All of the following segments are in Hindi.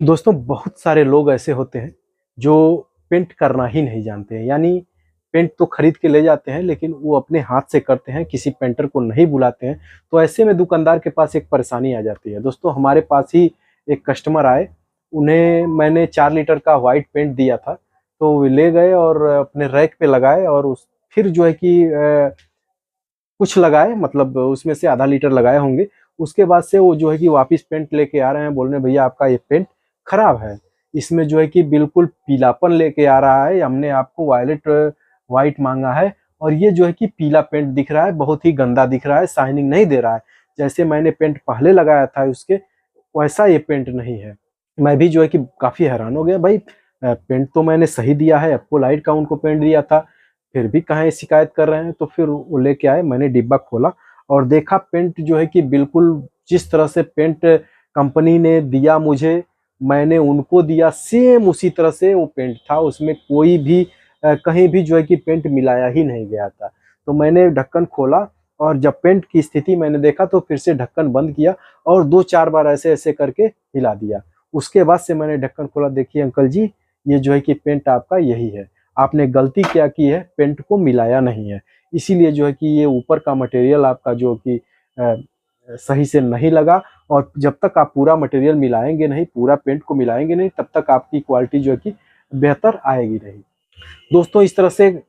दोस्तों बहुत सारे लोग ऐसे होते हैं जो पेंट करना ही नहीं जानते हैं। यानी पेंट तो खरीद के ले जाते हैं लेकिन वो अपने हाथ से करते हैं, किसी पेंटर को नहीं बुलाते हैं। तो ऐसे में दुकानदार के पास एक परेशानी आ जाती है। दोस्तों हमारे पास ही एक कस्टमर आए, उन्हें मैंने 4 लीटर का वाइट पेंट दिया था। तो वो ले गए और अपने रैक पे लगाए और उस फिर जो है कि कुछ लगाए, मतलब उसमें से आधा लीटर लगाए होंगे। उसके बाद से वो जो है कि वापस पेंट लेके आ रहे हैं, बोल रहे हैं भैया आपका ये पेंट खराब है, इसमें जो है कि बिल्कुल पीलापन लेके आ रहा है, हमने आपको वायलेट वाइट मांगा है और ये जो है कि पीला पेंट दिख रहा है, बहुत ही गंदा दिख रहा है, शाइनिंग नहीं दे रहा है। जैसे मैंने पेंट पहले लगाया था उसके, वैसा ये पेंट नहीं है। मैं भी जो है कि काफी हैरान हो गया, भाई पेंट तो मैंने सही दिया है, आपको लाइट का उनको पेंट दिया था, फिर भी कहाँ ये शिकायत कर रहे हैं। तो फिर वो लेके आए, मैंने डिब्बा खोला और देखा पेंट जो है कि बिल्कुल जिस तरह से पेंट कंपनी ने दिया मुझे, मैंने उनको दिया, सेम उसी तरह से वो पेंट था। उसमें कोई भी कहीं भी जो है कि पेंट मिलाया ही नहीं गया था। तो मैंने ढक्कन खोला और जब पेंट की स्थिति मैंने देखा तो फिर से ढक्कन बंद किया और 2-4 बार ऐसे ऐसे करके हिला दिया। उसके बाद से मैंने ढक्कन खोला, देखिए अंकल जी, ये जो है कि पेंट आपका यही है, आपने गलती क्या की है, पेंट को मिलाया नहीं है, इसीलिए जो है कि ये ऊपर का मटेरियल आपका जो कि सही से नहीं लगा। और जब तक आप पूरा मटेरियल मिलाएंगे नहीं, पूरा पेंट को मिलाएंगे नहीं, तब तक आपकी क्वालिटी जो है कि बेहतर आएगी नहीं। दोस्तों इस तरह से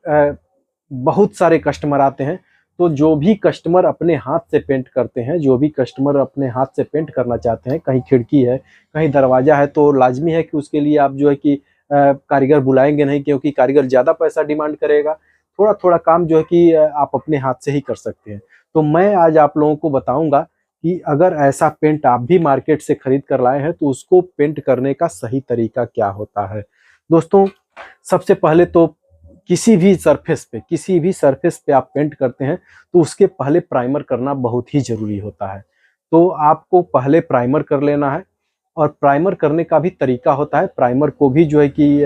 बहुत सारे कस्टमर आते हैं। तो जो भी कस्टमर अपने हाथ से पेंट करते हैं, जो भी कस्टमर अपने हाथ से पेंट करना चाहते हैं, कहीं खिड़की है, कहीं दरवाजा है, तो लाजमी है कि उसके लिए आप जो है कि कारीगर बुलाएंगे नहीं, क्योंकि कारीगर ज़्यादा पैसा डिमांड करेगा। थोड़ा थोड़ा काम जो है कि आप अपने हाथ से ही कर सकते हैं। तो मैं आज आप लोगों को बताऊंगा कि अगर ऐसा पेंट आप भी मार्केट से खरीद कर लाए हैं तो उसको पेंट करने का सही तरीका क्या होता है। दोस्तों सबसे पहले तो किसी भी सरफेस पे आप पेंट करते हैं तो उसके पहले प्राइमर करना बहुत ही जरूरी होता है। तो आपको पहले प्राइमर कर लेना है और प्राइमर करने का भी तरीका होता है। प्राइमर को भी जो है कि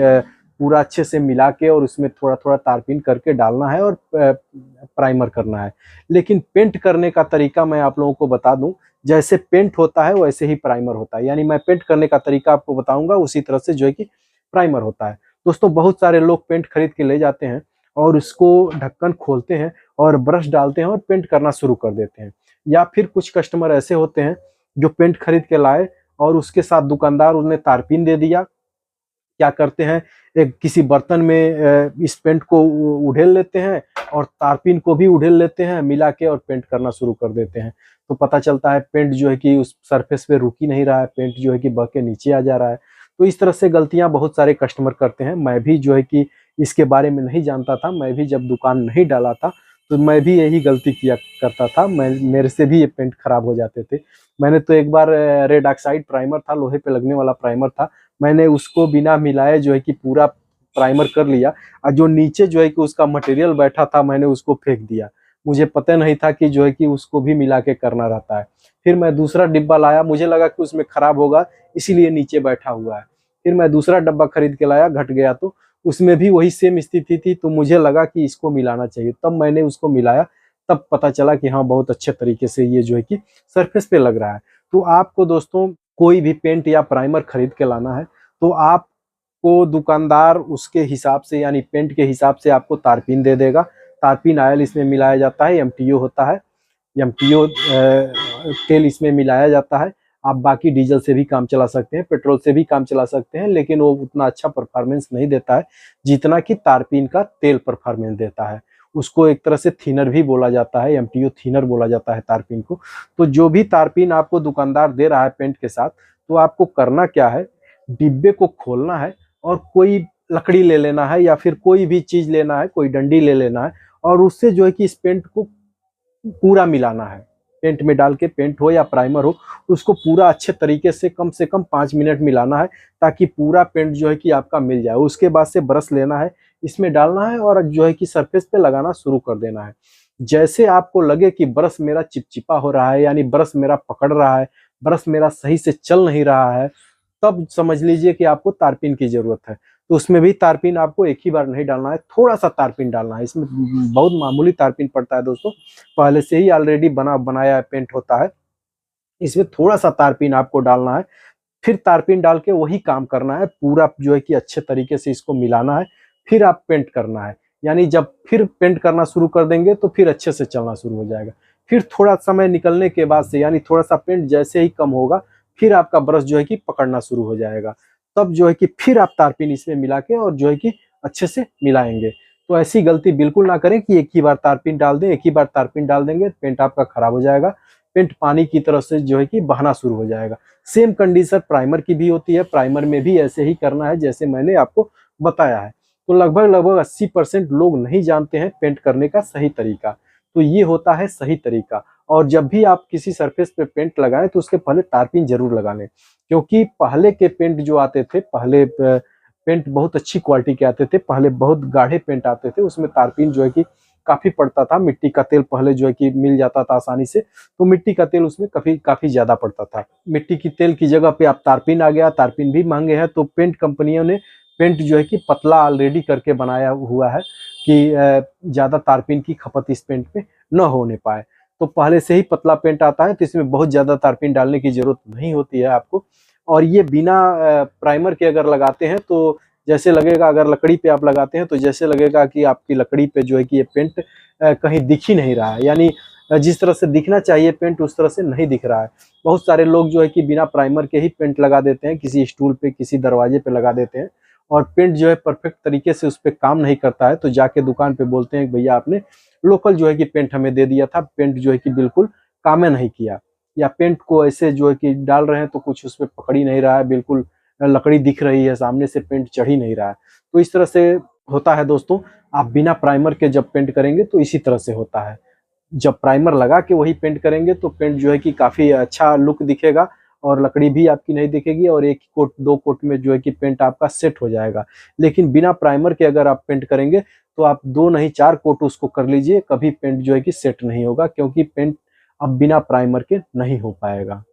पूरा अच्छे से मिला के और उसमें थोड़ा थोड़ा तारपीन करके डालना है और प्राइमर करना है। लेकिन पेंट करने का तरीका मैं आप लोगों को बता दूं, जैसे पेंट होता है वैसे ही प्राइमर होता है। यानी मैं पेंट करने का तरीका आपको बताऊंगा, उसी तरह से जो है कि प्राइमर होता है। दोस्तों बहुत सारे लोग पेंट खरीद के ले जाते हैं और उसको ढक्कन खोलते हैं और ब्रश डालते हैं और पेंट करना शुरू कर देते हैं। या फिर कुछ कस्टमर ऐसे होते हैं जो पेंट खरीद के लाए और उसके साथ दुकानदार उन्हें तारपीन दे दिया। क्या करते हैं, एक किसी बर्तन में इस पेंट को उड़ेल लेते हैं और तारपीन को भी उड़ेल लेते हैं मिला के और पेंट करना शुरू कर देते हैं। तो पता चलता है पेंट जो है कि उस सरफेस पे रुक ही नहीं रहा है, पेंट जो है कि बह के नीचे आ जा रहा है। तो इस तरह से गलतियां बहुत सारे कस्टमर करते हैं। मैं भी जो है कि इसके बारे में नहीं जानता था, मैं भी जब दुकान नहीं डाला था तो मैं भी यही गलती किया करता था। मैं मेरे से भी ये पेंट खराब हो जाते थे। मैंने तो एक बार रेड ऑक्साइड प्राइमर था, लोहे पे लगने वाला प्राइमर था, मैंने उसको बिना मिलाए जो है कि पूरा प्राइमर कर लिया और जो नीचे जो है कि उसका मटेरियल बैठा था मैंने उसको फेंक दिया। मुझे पता नहीं था कि जो है कि उसको भी मिला के करना रहता है। फिर मैं दूसरा डिब्बा लाया, मुझे लगा कि उसमें खराब होगा इसीलिए नीचे बैठा हुआ है। फिर मैं दूसरा डब्बा खरीद के लाया, घट गया तो उसमें भी वही सेम स्थिति थी। तो मुझे लगा कि इसको मिलाना चाहिए, तब मैंने उसको मिलाया, तब पता चला कि हाँ बहुत अच्छे तरीके से ये जो है कि सरफेस पे लग रहा है। तो आपको दोस्तों कोई भी पेंट या प्राइमर खरीद के लाना है तो आपको दुकानदार उसके हिसाब से, यानी पेंट के हिसाब से आपको तारपीन दे देगा। तारपीन आयल इसमें मिलाया जाता है, एमटीओ होता है, एमटीओ तेल इसमें मिलाया जाता है। आप बाकी डीजल से भी काम चला सकते हैं, पेट्रोल से भी काम चला सकते हैं, लेकिन वो उतना अच्छा परफॉर्मेंस नहीं देता है जितना कि तारपीन का तेल परफॉर्मेंस देता है। उसको एक तरह से थिनर भी बोला जाता है, एमटीओ थिनर बोला जाता है तारपीन को। तो जो भी तारपीन आपको दुकानदार दे रहा है पेंट के साथ, तो आपको करना क्या है, डिब्बे को खोलना है और कोई लकड़ी ले लेना है या फिर कोई भी चीज लेना है, कोई डंडी ले लेना है और उससे जो है कि इस पेंट को पूरा मिलाना है। पेंट में डाल के, पेंट हो या प्राइमर हो, उसको पूरा अच्छे तरीके से कम 5 मिनट मिलाना है ताकि पूरा पेंट जो है कि आपका मिल जाए। उसके बाद से ब्रश लेना है, इसमें डालना है और जो है कि सरफेस पे लगाना शुरू कर देना है। जैसे आपको लगे कि ब्रश मेरा चिपचिपा हो रहा है, यानी ब्रश मेरा पकड़ रहा है, ब्रश मेरा सही से चल नहीं रहा है, तब समझ लीजिए कि आपको तारपीन की जरूरत है। तो उसमें भी तारपीन आपको एक ही बार नहीं डालना है, थोड़ा सा तारपीन डालना है। इसमें बहुत मामूली तारपीन पड़ता है दोस्तों, पहले से ही ऑलरेडी बनाया पेंट होता है। इसमें थोड़ा सा तारपीन आपको डालना है फिर तारपीन डाल के वही काम करना है, पूरा जो है कि अच्छे तरीके से इसको मिलाना है, फिर आप पेंट करना है। यानी जब फिर पेंट करना शुरू कर देंगे तो फिर अच्छे से चलना शुरू हो जाएगा। फिर थोड़ा समय निकलने के बाद से, यानी थोड़ा सा पेंट जैसे ही कम होगा, फिर आपका ब्रश जो है कि पकड़ना शुरू हो जाएगा। तब जो है कि फिर आप तारपीन इसमें मिला के और जो है कि अच्छे से मिलाएंगे। तो ऐसी गलती बिल्कुल ना करें कि एक ही बार तारपीन डाल दें, एक ही बार तारपीन डाल देंगे पेंट आपका खराब हो जाएगा, पेंट पानी की तरफ से जो है कि बहना शुरू हो जाएगा। सेम कंडीशन प्राइमर की भी होती है, प्राइमर में भी ऐसे ही करना है जैसे मैंने आपको बताया है। तो लगभग लगभग 80% लोग नहीं जानते हैं पेंट करने का सही तरीका। तो ये होता है सही तरीका। और जब भी आप किसी सरफेस पे पेंट लगाएं तो उसके पहले तारपीन जरूर लगा लें, क्योंकि पहले के पेंट जो आते थे, पहले पेंट बहुत अच्छी क्वालिटी के आते थे, पहले बहुत गाढ़े पेंट आते थे, उसमें तारपीन जो है कि काफी पड़ता था। मिट्टी का तेल पहले जो है कि मिल जाता था आसानी से, तो मिट्टी का तेल उसमें काफी ज्यादा पड़ता था। मिट्टी की तेल की जगह पे आप तारपीन आ गया, तारपीन भी महंगे हैं, तो पेंट कंपनियों ने पेंट जो है कि पतला ऑलरेडी करके बनाया हुआ है कि ज्यादा तारपीन की खपत इस पेंट में न होने पाए। तो पहले से ही पतला पेंट आता है, तो इसमें बहुत ज्यादा तारपीन डालने की जरूरत नहीं होती है आपको। और ये बिना प्राइमर के अगर लगाते हैं तो जैसे लगेगा, अगर लकड़ी पे आप लगाते हैं तो जैसे लगेगा कि आपकी लकड़ी पे जो है कि ये पेंट कहीं दिख ही नहीं रहा है। यानी जिस तरह से दिखना चाहिए पेंट उस तरह से नहीं दिख रहा है। बहुत सारे लोग जो है कि बिना प्राइमर के ही पेंट लगा देते हैं, किसी स्टूल पे, किसी दरवाजे पे लगा देते हैं, और पेंट जो है परफेक्ट तरीके से उस पर काम नहीं करता है। तो जाके दुकान पे बोलते हैं भैया आपने लोकल जो है कि पेंट हमें दे दिया था, पेंट जो है कि बिल्कुल काम नहीं किया, या पेंट को ऐसे जो है कि डाल रहे हैं तो कुछ उसमें पकड़ ही नहीं रहा है, बिल्कुल लकड़ी दिख रही है सामने से, पेंट चढ़ ही नहीं रहा है। तो इस तरह से होता है दोस्तों। आप बिना प्राइमर के जब पेंट करेंगे तो इसी तरह से होता है। जब प्राइमर लगा के वही पेंट करेंगे तो पेंट जो है कि काफी अच्छा लुक दिखेगा, और लकड़ी भी आपकी नहीं दिखेगी, और एक कोट दो कोट में जो है कि पेंट आपका सेट हो जाएगा। लेकिन बिना प्राइमर के अगर आप पेंट करेंगे तो आप 2 नहीं 4 कोट उसको कर लीजिए, कभी पेंट जो है कि सेट नहीं होगा, क्योंकि पेंट अब बिना प्राइमर के नहीं हो पाएगा।